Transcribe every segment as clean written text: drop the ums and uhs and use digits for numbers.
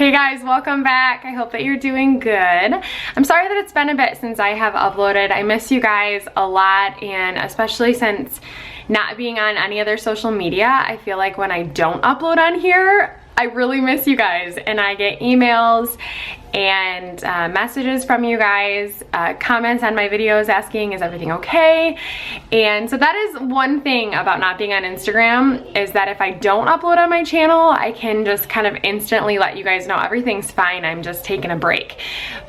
Hey guys, welcome back. I hope that you're doing good. I'm sorry that it's been a bit since I have uploaded. I miss you guys a lot, and especially since not being on any other social media, I feel like when I don't upload on here, I really miss you guys, and I get emails and messages from you guys, comments on my videos asking is everything okay. And so that is one thing about not being on Instagram, is that if I don't upload on my channel, I can just kind of instantly let you guys know everything's fine, I'm just taking a break.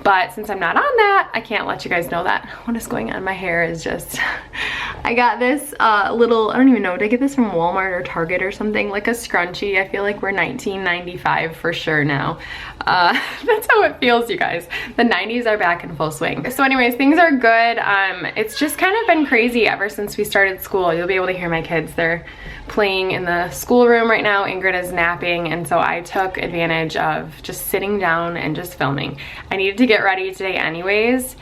But since I'm not on that, I can't let you guys know that. What is going on? My hair is just I got this little, I don't even know, did I get this from Walmart or Target or something, like a scrunchie. I feel like we're 1995 for sure now. That's how it feels, you guys. The 90s are back in full swing. So anyways, things are good. It's just kind of been crazy ever since we started school. You'll be able to hear my kids. They're playing in the schoolroom right now. Ingrid is napping, and so I took advantage of just sitting down and just filming. I needed to get ready today anyways,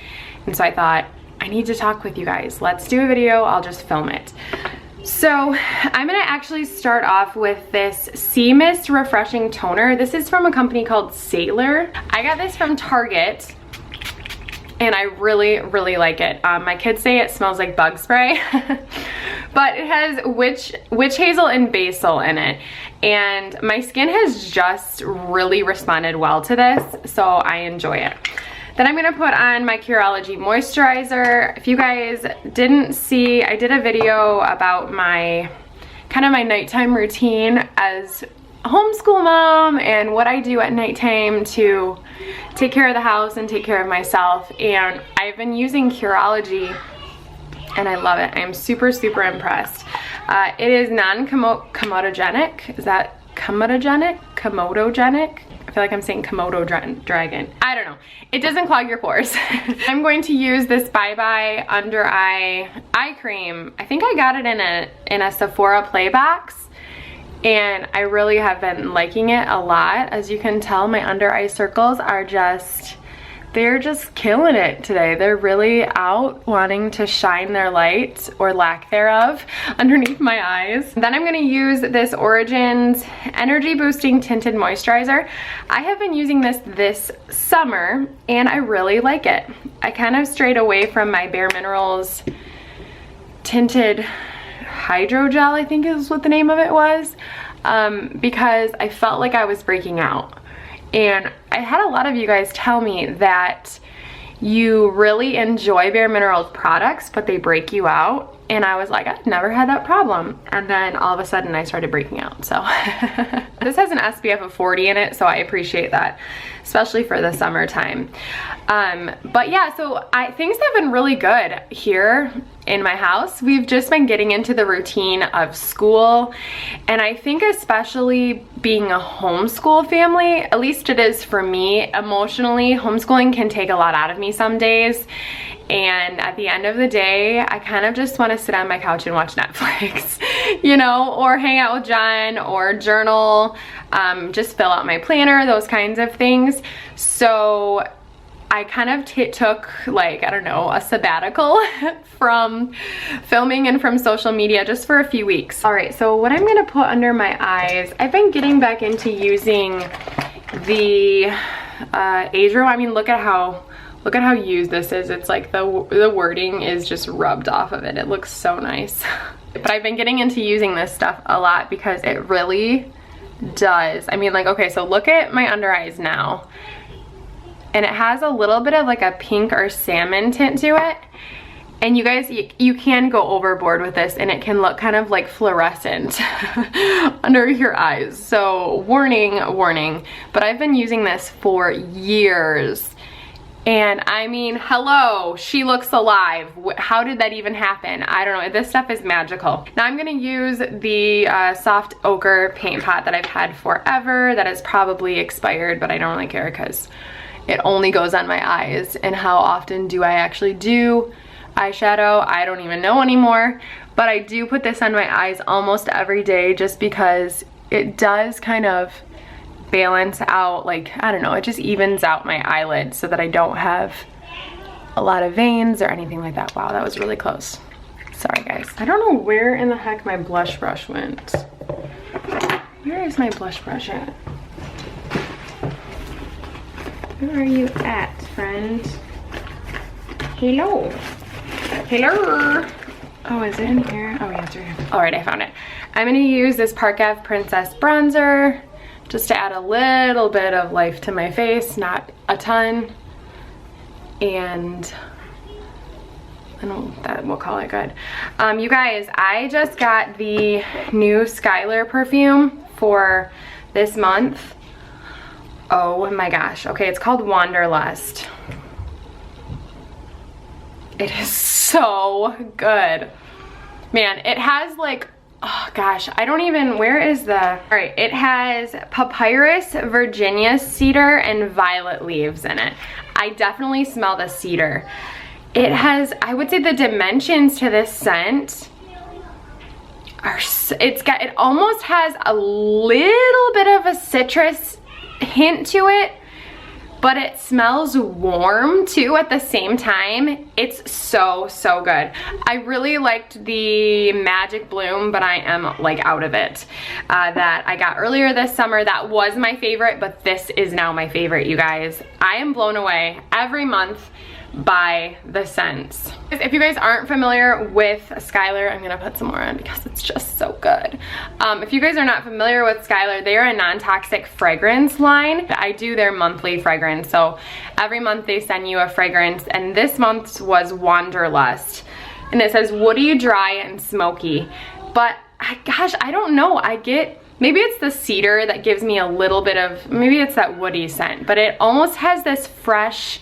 and so I thought, I need to talk with you guys. Let's do a video, I'll just film it. So I'm gonna actually start off with this Sea Mist Refreshing Toner. This is from a company called Sailor. I got this from Target, and I really, really like it. My kids say it smells like bug spray, but it has witch hazel and basil in it. And my skin has just really responded well to this, so I enjoy it. Then I'm gonna put on my Curology moisturizer. If you guys didn't see, I did a video about my my nighttime routine as a homeschool mom and what I do at nighttime to take care of the house and take care of myself. And I've been using Curology and I love it. I'm super, super impressed. It is non-comedogenic. Is that comedogenic? Comedogenic? I feel like I'm saying Komodo dragon. I don't know. It doesn't clog your pores. I'm going to use this Bye Bye Under Eye cream. I think I got it in a Sephora play box, and I really have been liking it a lot. As you can tell, my under eye circles are they're just killing it today. They're really out wanting to shine their light, or lack thereof, underneath my eyes. Then I'm gonna use this Origins Energy Boosting Tinted Moisturizer. I have been using this summer, and I really like it. I kind of strayed away from my Bare Minerals Tinted Hydrogel, I think is what the name of it was, because I felt like I was breaking out. And I had a lot of you guys tell me that you really enjoy Bare Minerals products, but they break you out. And I was like, I've never had that problem. And then all of a sudden I started breaking out, so. This has an SPF of 40 in it, so I appreciate that, especially for the summertime. But yeah, so things have been really good here in my house. We've just been getting into the routine of school, and I think especially being a homeschool family, at least it is for me emotionally, homeschooling can take a lot out of me some days. And at the end of the day, I kind of just want to sit on my couch and watch Netflix, you know, or hang out with John, or journal, just fill out my planner, those kinds of things. So I kind of took, like, I don't know, a sabbatical from filming and from social media just for a few weeks. All right, so what I'm gonna put under my eyes, I've been getting back into using the Eyeshadow. I mean, look at how used this is. It's like the wording is just rubbed off of it. It looks so nice. But I've been getting into using this stuff a lot because it really does. I mean, like, okay, so look at my under eyes now. And it has a little bit of like a pink or salmon tint to it. And you guys, you can go overboard with this, and it can look kind of like fluorescent under your eyes. So warning, warning. But I've been using this for years. And I mean, hello, she looks alive. How did that even happen? I don't know, this stuff is magical. Now I'm gonna use the soft ochre paint pot that I've had forever, that is probably expired, but I don't really care because it only goes on my eyes. And how often do I actually do eyeshadow? I don't even know anymore, but I do put this on my eyes almost every day just because it does kind of balance out, like, I don't know, it just evens out my eyelids so that I don't have a lot of veins or anything like that. Wow, that was really close. Sorry guys. I don't know where in the heck my blush brush went. Where is my blush brush at? Where are you at, friend? Hello. Hello. Oh, is it in here? Oh, yeah, it's right here. All right, I found it. I'm gonna use this Park Ave Princess bronzer just to add a little bit of life to my face, not a ton. And I don't, that we'll call it good. You guys, I just got the new Skylar perfume for this month. Oh my gosh. Okay, it's called Wanderlust. It is so good. Man, it has like, oh gosh, I don't even, where is the, all right, it has papyrus, Virginia cedar, and violet leaves in it. I definitely smell the cedar. It has, I would say the dimensions to this scent are, it almost has a little bit of a citrus hint to it, but it smells warm too at the same time. It's so, so good. I really liked the Magic Bloom, but I am like out of it. That I got earlier this summer. That was my favorite, but this is now my favorite, you guys. I am blown away every month by the scents. If you guys aren't familiar with Skylar, I'm gonna put some more on because it's just so good. If you guys are not familiar with Skylar, they are a non-toxic fragrance line. I do their monthly fragrance, so every month they send you a fragrance, and this month's was Wanderlust, and it says woody, dry, and smoky. But gosh, I don't know, I get, maybe it's the cedar that gives me a little bit of, maybe it's that woody scent, but it almost has this fresh,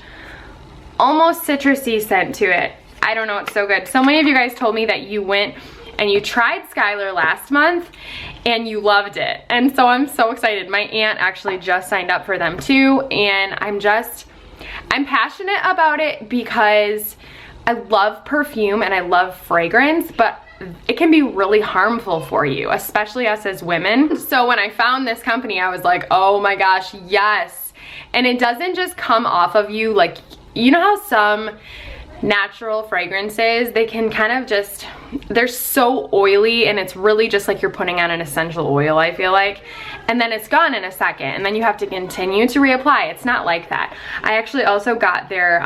almost citrusy scent to it. I don't know, it's so good. So many of you guys told me that you went and you tried Skylar last month and you loved it. And so I'm so excited. My aunt actually just signed up for them too, and I'm passionate about it because I love perfume and I love fragrance, but it can be really harmful for you, especially us as women. So when I found this company, I was like, oh my gosh, yes. And it doesn't just come off of you like, you know how some natural fragrances, they can kind of just, they're so oily and it's really just like you're putting on an essential oil, I feel like. And then it's gone in a second and then you have to continue to reapply. It's not like that. I actually also got their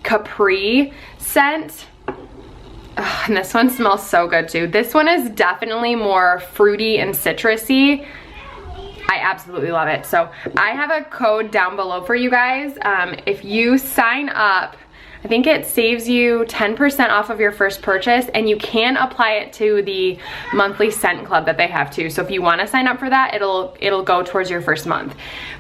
Capri scent. Ugh, and this one smells so good too. This one is definitely more fruity and citrusy. I absolutely love it. So I have a code down below for you guys. If you sign up, I think it saves you 10% off of your first purchase, and you can apply it to the monthly scent club that they have too. So if you want to sign up for that, it'll go towards your first month.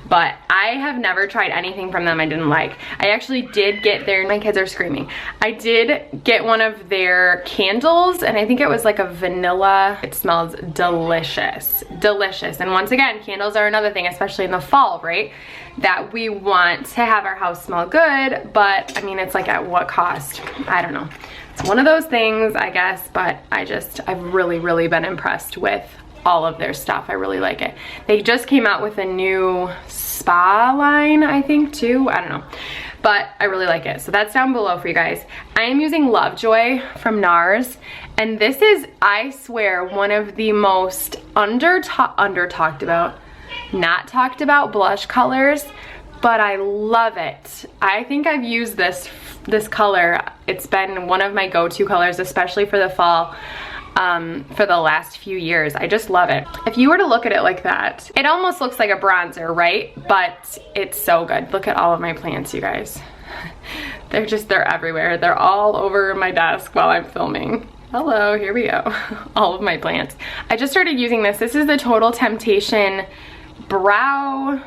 But I have never tried anything from them I didn't like. I actually did get their, my kids are screaming. I did get one of their candles, and I think it was like a vanilla. It smells delicious, delicious. And once again, candles are another thing, especially in the fall, right? That we want to have our house smell good, but I mean, it's like at what cost? I don't know. It's one of those things, I guess, but I've really been impressed with all of their stuff. I really like it. They just came out with a new spa line, I think, too. I don't know, but I really like it. So that's down below for you guys. I am using Lovejoy from NARS, and this is, I swear, one of the most not talked about blush colors, but I love it. I think I've used this color. It's been one of my go-to colors, especially for the fall, for the last few years. I just love it. If you were to look at it like that, it almost looks like a bronzer, right? But it's so good. Look at all of my plants, you guys. They're everywhere. They're all over my desk while I'm filming. Hello, here we go. All of my plants. I just started using this. This is the Total Temptation brow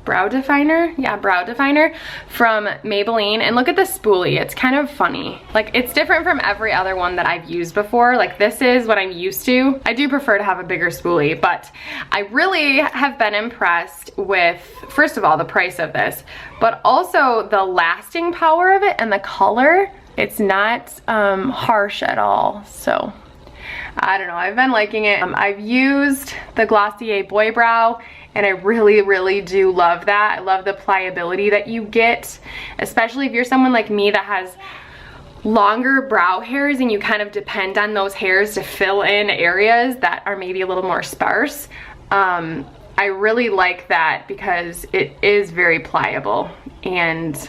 definer. Yeah, brow definer from Maybelline. And look at the spoolie. It's kind of funny. Like, it's different from every other one that I've used before. Like, this is what I'm used to. I do prefer to have a bigger spoolie, but I really have been impressed with, first of all, the price of this, but also the lasting power of it and the color. It's not harsh at all. So I don't know, I've been liking it. I've used the Glossier Boy Brow, and I really do love that. I love the pliability that you get, especially if you're someone like me that has longer brow hairs and you kind of depend on those hairs to fill in areas that are maybe a little more sparse. I really like that because it is very pliable and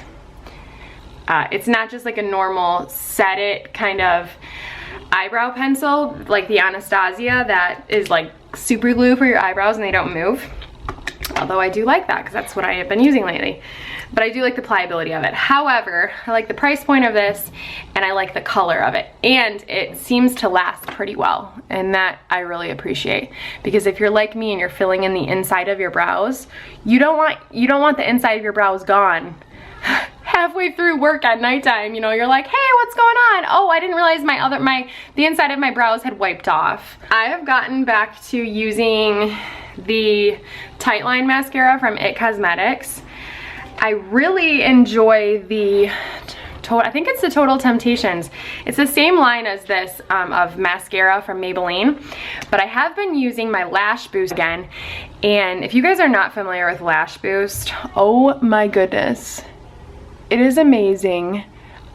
it's not just like a normal set it kind of eyebrow pencil like the Anastasia that is like super glue for your eyebrows and they don't move. Although I do like that because that's what I have been using lately. But I do like the pliability of it. However, I like the price point of this and I like the color of it. And it seems to last pretty well. And that I really appreciate. Because if you're like me and you're filling in the inside of your brows, you don't want the inside of your brows gone halfway through work at nighttime. You know, you're like, hey, what's going on? Oh, I didn't realize the inside of my brows had wiped off. I have gotten back to using the Tightline mascara from It Cosmetics. I really enjoy the I think it's the Total Temptations. It's the same line as this of mascara from Maybelline, but I have been using my Lash Boost again, and if you guys are not familiar with Lash Boost, oh my goodness, it is amazing.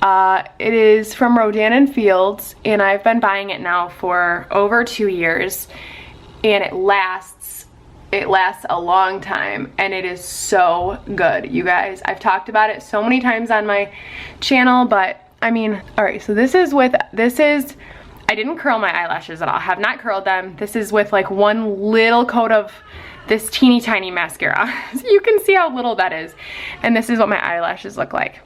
It is from Rodan & Fields, and I've been buying it now for over 2 years, and it lasts a long time, and it is so good, you guys. I've talked about it so many times on my channel, but I mean, all right, so I didn't curl my eyelashes at all. I have not curled them. This is with like one little coat of this teeny tiny mascara. So you can see how little that is. And this is what my eyelashes look like.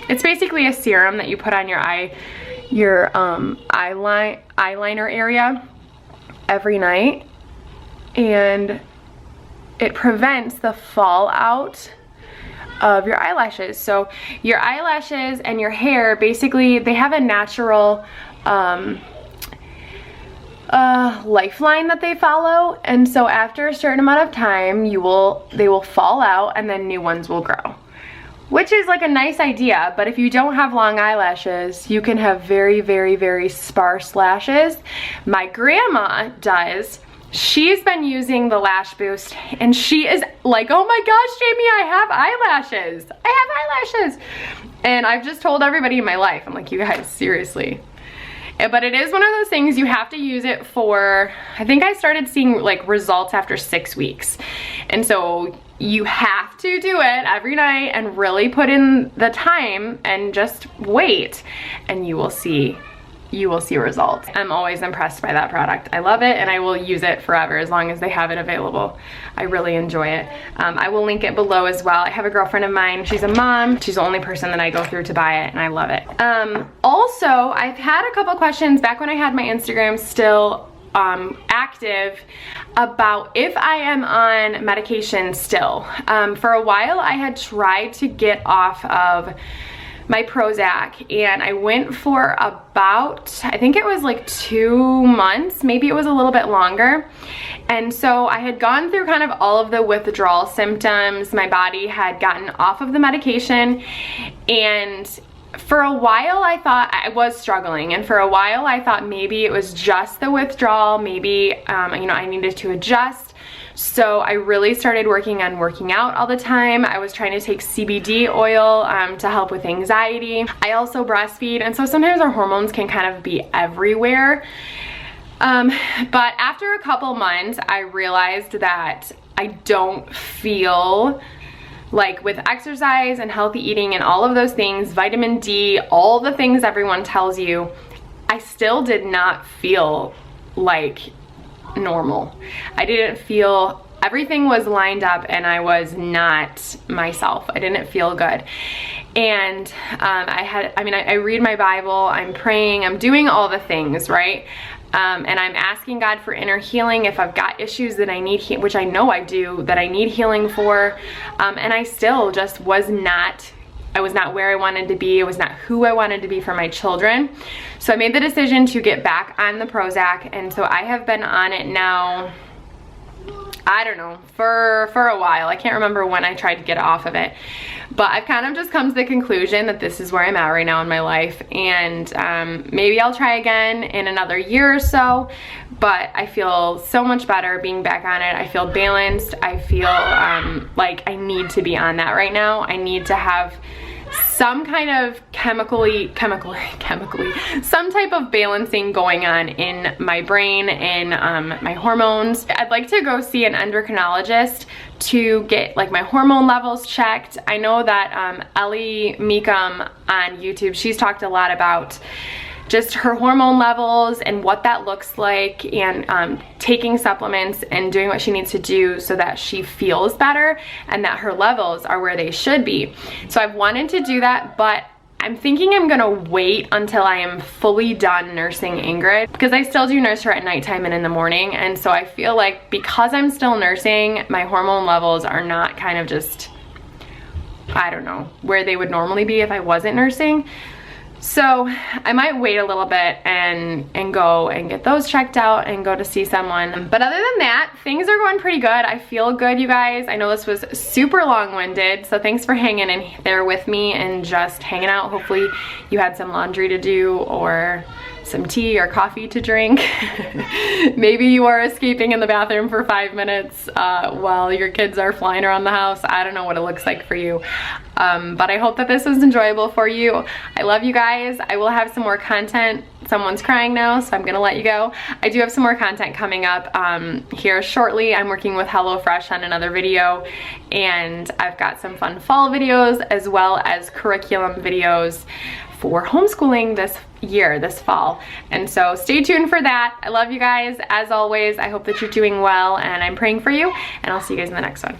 It's basically a serum that you put on your eyeliner area every night, and it prevents the fallout of your eyelashes. So your eyelashes and your hair, basically, they have a natural lifeline that they follow, and so after a certain amount of time, they will fall out and then new ones will grow. Which is like a nice idea, but if you don't have long eyelashes, you can have very, very, very sparse lashes. My grandma does. She's been using the Lash Boost, and she is like, oh my gosh, Jamie, I have eyelashes. I have eyelashes. And I've just told everybody in my life, I'm like, you guys, seriously. But it is one of those things you have to use it for, I think I started seeing like results after 6 weeks. And so you have to do it every night and really put in the time and just wait, and you will see results. I'm always impressed by that product. I love it, and I will use it forever as long as they have it available. I really enjoy it. I will link it below as well. I have a girlfriend of mine, she's a mom. She's the only person that I go through to buy it, and I love it. Also, I've had a couple questions back when I had my Instagram still active about if I am on medication still. For a while, I had tried to get off of my Prozac, and I went for about, I think it was like 2 months, maybe it was a little bit longer. And so I had gone through kind of all of the withdrawal symptoms. My body had gotten off of the medication, and for a while I thought I was struggling, and for a while I thought maybe it was just the withdrawal, maybe you know, I needed to adjust. So I really started working on working out all the time. I was trying to take CBD oil to help with anxiety. I also breastfeed, and so sometimes our hormones can kind of be everywhere. But after a couple months, I realized that I don't feel like, with exercise and healthy eating and all of those things, vitamin D, all the things everyone tells you, I still did not feel like normal. I didn't feel, everything was lined up and I was not myself. I didn't feel good. And I read my Bible, I'm praying, I'm doing all the things, right? And I'm asking God for inner healing if I've got issues that I need, which I know I do, that I need healing for. And I still just was not where I wanted to be. It was not who I wanted to be for my children. So I made the decision to get back on the Prozac, and so I have been on it now, I don't know, for a while. I can't remember when I tried to get off of it, but I've kind of just come to the conclusion that this is where I'm at right now in my life, and maybe I'll try again in another year or so. But I feel so much better being back on it. I feel balanced. I feel like I need to be on that right now. I need to have some kind of chemically, some type of balancing going on in my brain and my hormones. I'd like to go see an endocrinologist to get like my hormone levels checked. I know that Ellie Meekum on YouTube, she's talked a lot about just her hormone levels and what that looks like, and taking supplements and doing what she needs to do so that she feels better and that her levels are where they should be. So I've wanted to do that, but I'm thinking I'm gonna wait until I am fully done nursing Ingrid, because I still do nurse her at nighttime and in the morning, and so I feel like because I'm still nursing, my hormone levels are not kind of just, I don't know, where they would normally be if I wasn't nursing. So I might wait a little bit and go and get those checked out and go to see someone. But other than that, things are going pretty good. I feel good, you guys. I know this was super long-winded, so thanks for hanging in there with me and just hanging out. Hopefully you had some laundry to do or some tea or coffee to drink. Maybe you are escaping in the bathroom for 5 minutes while your kids are flying around the house. I don't know what it looks like for you. But I hope that this was enjoyable for you. I love you guys. I will have some more content. Someone's crying now, so I'm gonna let you go. I do have some more content coming up here shortly. I'm working with HelloFresh on another video, and I've got some fun fall videos as well as curriculum videos for homeschooling this fall. And so stay tuned for that. I love you guys. As always, I hope that you're doing well, and I'm praying for you, and I'll see you guys in the next one.